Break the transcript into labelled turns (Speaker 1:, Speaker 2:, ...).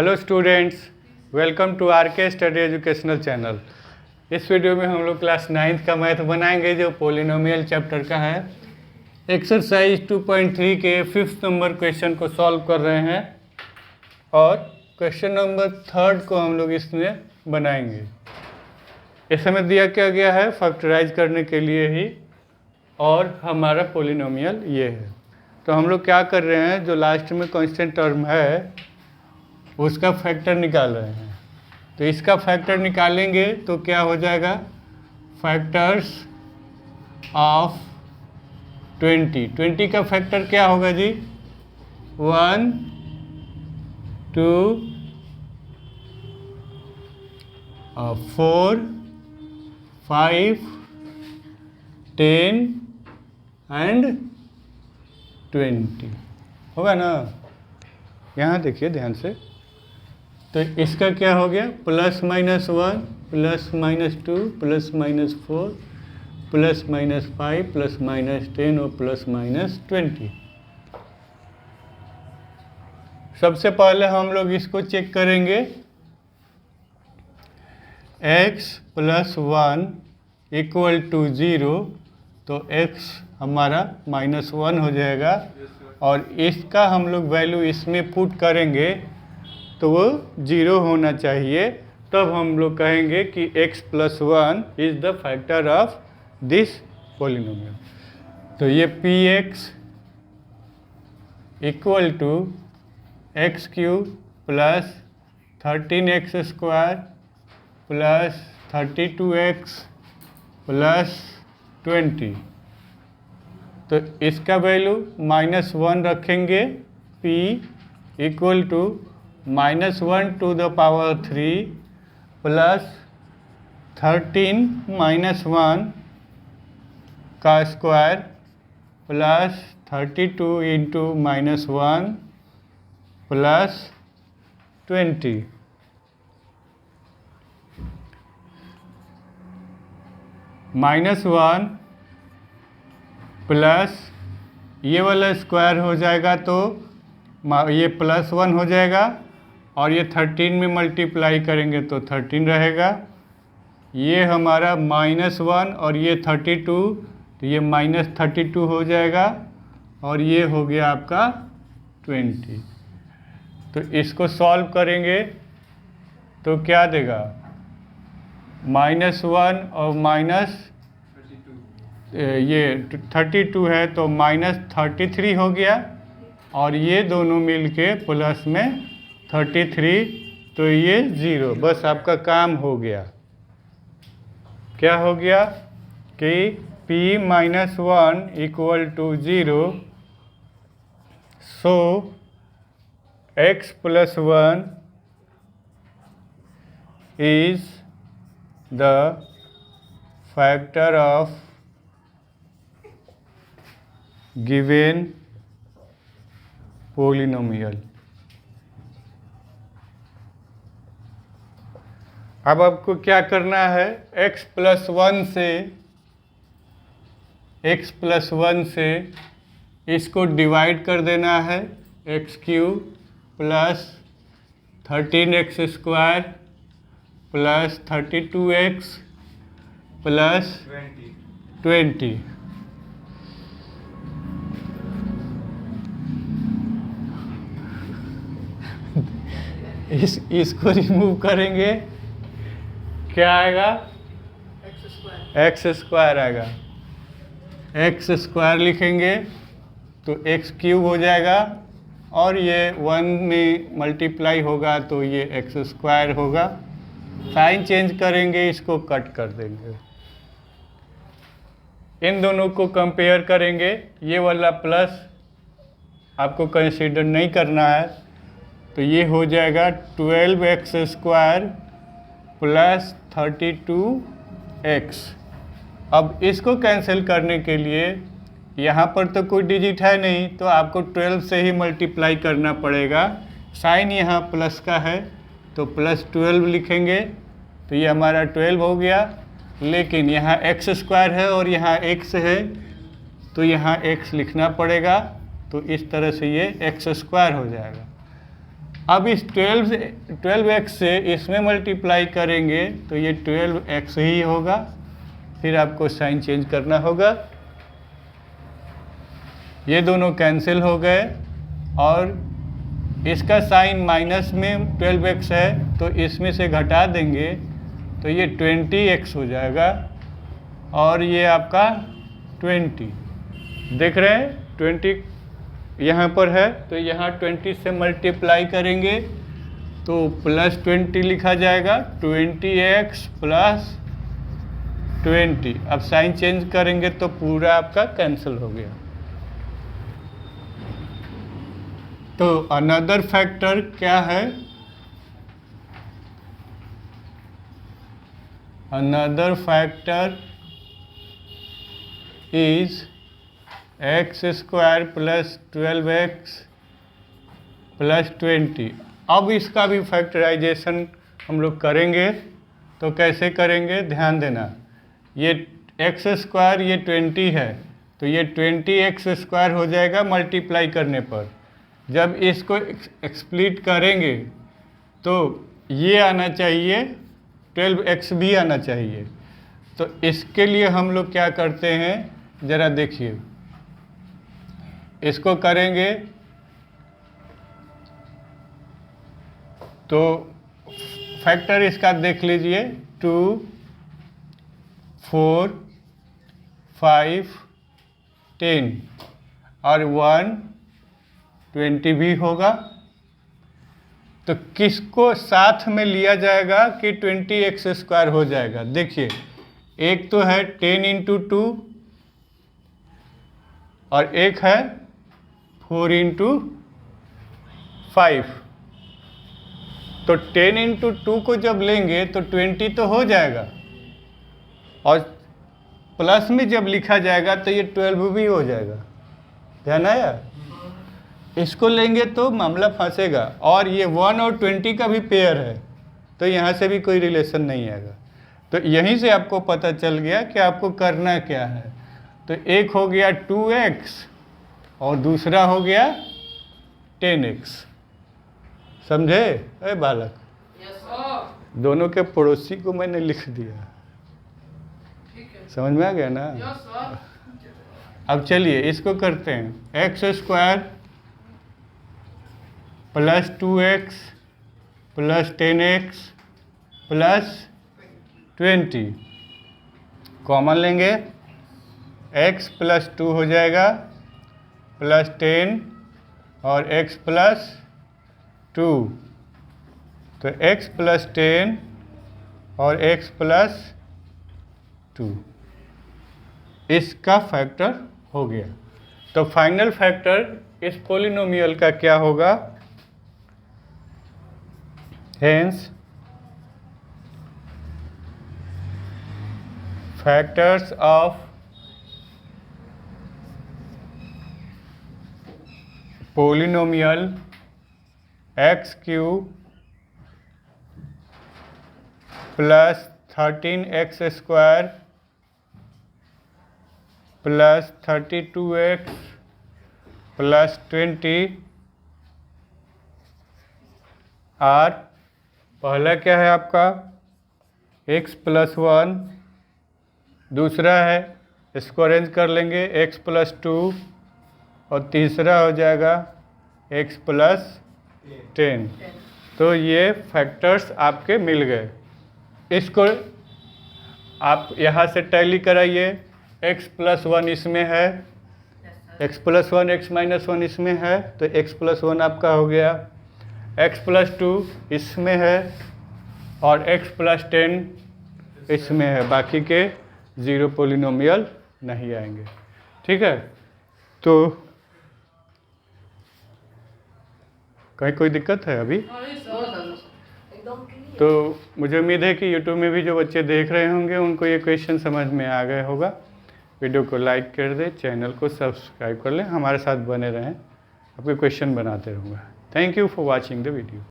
Speaker 1: Hello students, welcome to RK study educational channel. इस video में हम लोग क्लास 9th का मैथ बनाएंगे जो पोलिनोमियल चैप्टर का है। एक्सरसाइज 2.3 के 5th नंबर क्वेश्चन को सॉल्व कर रहे हैं और क्वेश्चन नंबर 3rd को हम लोग इसमें बनाएंगे। इसमें दिया क्या गया है फैक्टराइज करने के लिए ही, और हमारा पोलिनोमियल ये है। तो हम लोग क्या कर रहे हैं, जो लास्ट में कांस्टेंट टर्म है उसका फैक्टर निकाल रहे हैं। तो इसका फैक्टर निकालेंगे तो क्या हो जाएगा, फैक्टर्स ऑफ 20 का फैक्टर क्या होगा जी, 1 2 4 5 10 एंड 20 होगा ना। यहाँ देखिए ध्यान से, तो इसका क्या हो गया, +-1 +-2 +-4 +-5 +-10 और +-20। सबसे पहले हम लोग इसको चेक करेंगे। x +1 = 0, तो x हमारा -1 हो जाएगा और इसका हम लोग वैल्यू इसमें पुट करेंगे तो वो 0 होना चाहिए। तब हम लोग कहेंगे कि x +1 is the factor of this polynomial. तो ये px = x³ + 13x² + 32x + 20। तो इसका वैल्यू -1 रखेंगे, p = -1 to the power 3 + 13 -1 का स्क्वायर + 32 × -1 + 20। -1 प्लस ये वाला स्क्वायर हो जाएगा तो ये +1 हो जाएगा, और ये 13 में मल्टीप्लाई करेंगे तो 13 रहेगा। ये हमारा -1 और ये 32, तो ये -32 हो जाएगा, और ये हो गया आपका 20। तो इसको सॉल्व करेंगे तो क्या देगा, -1 और ये 32 है तो -33 हो गया, और ये दोनों मिलके प्लस में 33, तो ये 0। बस आपका काम हो गया। क्या हो गया कि p -1 = 0, so x +1 is the factor of given polynomial. अब आपको क्या करना है, x +1 से इसको डिवाइड कर देना है, x³ + 13x² + 32x + 20। इसको रिमूव करेंगे, क्या आएगा, x² आएगा। x² लिखेंगे तो x³ हो जाएगा, और ये 1 में मल्टीप्लाई होगा तो ये x² होगा। साइन चेंज करेंगे, इसको कट कर देंगे। इन दोनों को कंपेयर करेंगे, ये वाला प्लस आपको कंसीडर नहीं करना है, तो ये हो जाएगा 12x² + 32x। अब इसको कैंसिल करने के लिए, यहाँ पर तो कोई डिजिट है नहीं, तो आपको 12 से ही मल्टीप्लाई करना पड़ेगा। साइन यहाँ प्लस का है तो +12 लिखेंगे, तो ये हमारा 12 हो गया। लेकिन यहाँ x² है और यहाँ x है, तो यहाँ x लिखना पड़ेगा, तो इस तरह से ये x² हो जाएगा। अब इस 12x से इसमें मल्टीप्लाई करेंगे तो ये 12x ही होगा, फिर आपको साइन चेंज करना होगा। ये दोनों कैंसिल हो गए और इसका साइन माइनस में 12x है तो इसमें से घटा देंगे तो ये 20x हो जाएगा और ये आपका 20 देख रहे हैं 20 यहाँ पर है तो यहाँ 20 से मल्टीप्लाई करेंगे तो +20 लिखा जाएगा, 20x + 20। अब साइन चेंज करेंगे तो पूरा आपका कैंसिल हो गया। तो अनदर फैक्टर क्या है? Another factor is x² + 12x + 20। अब इसका भी फैक्टराइजेशन हम लोग करेंगे तो कैसे करेंगे ध्यान देना। ये x² ये 20 है तो ये 20x² हो जाएगा मल्टीप्लाई करने पर। जब इसको एक्सप्लिट करेंगे तो ये आना चाहिए 12x भी आना चाहिए। तो इसके लिए हम लोग क्या करते हैं ज़रा देखिए, इसको करेंगे तो फैक्टर इसका देख लीजिए 2, 4, 5, 10 और 1 20 भी होगा। तो किसको साथ में लिया जाएगा कि 20x² हो जाएगा? देखिए एक तो है 10 × 2 और एक है 4 × 5। तो 10 × 2 को जब लेंगे तो 20 तो हो जाएगा और प्लस में जब लिखा जाएगा तो ये 12 भी हो जाएगा। ध्यान आया? इसको लेंगे तो मामला फंसेगा और ये 1 और 20 का भी पेयर है तो यहाँ से भी कोई रिलेशन नहीं आएगा। तो यहीं से आपको पता चल गया कि आपको करना क्या है। तो एक हो गया 2x और दूसरा हो गया 10x। समझे अरे बालक? दोनों के पड़ोसी को मैंने लिख दिया, समझ में आ गया ना? अब चलिए इसको करते हैं। x² + 2x + 10x + 20 कॉमन लेंगे, x + 2 हो जाएगा +10 और x + 2। तो x + 10 और x + 2 इसका फैक्टर हो गया। तो फाइनल फैक्टर इस पॉलिनोमियल का क्या होगा? Hence factors of polynomial x³ + 13x² + 32x + 20 और पहला क्या है आपका x + 1, दूसरा है इसको अरेंज कर लेंगे x + 2 और तीसरा हो जाएगा x + 10। तो ये फैक्टर्स आपके मिल गए। इसको आप यहाँ से टैली कराइए। x + 1 इसमें है, x + 1 x - 1 इसमें है तो x + 1 आपका हो गया, x + 2 इसमें है और x + 10 इसमें है। बाकी के 0 पॉलिनोमियल नहीं आएंगे। ठीक है, तो कहीं कोई दिक्कत है अभी? तो मुझे उम्मीद है कि YouTube में भी जो बच्चे देख रहे होंगे उनको ये क्वेश्चन समझ में आ गया होगा। वीडियो को लाइक कर दें, चैनल को सब्सक्राइब कर लें, हमारे साथ बने रहें, आपके क्वेश्चन बनाते रहूँगा। Thank you for watching the video.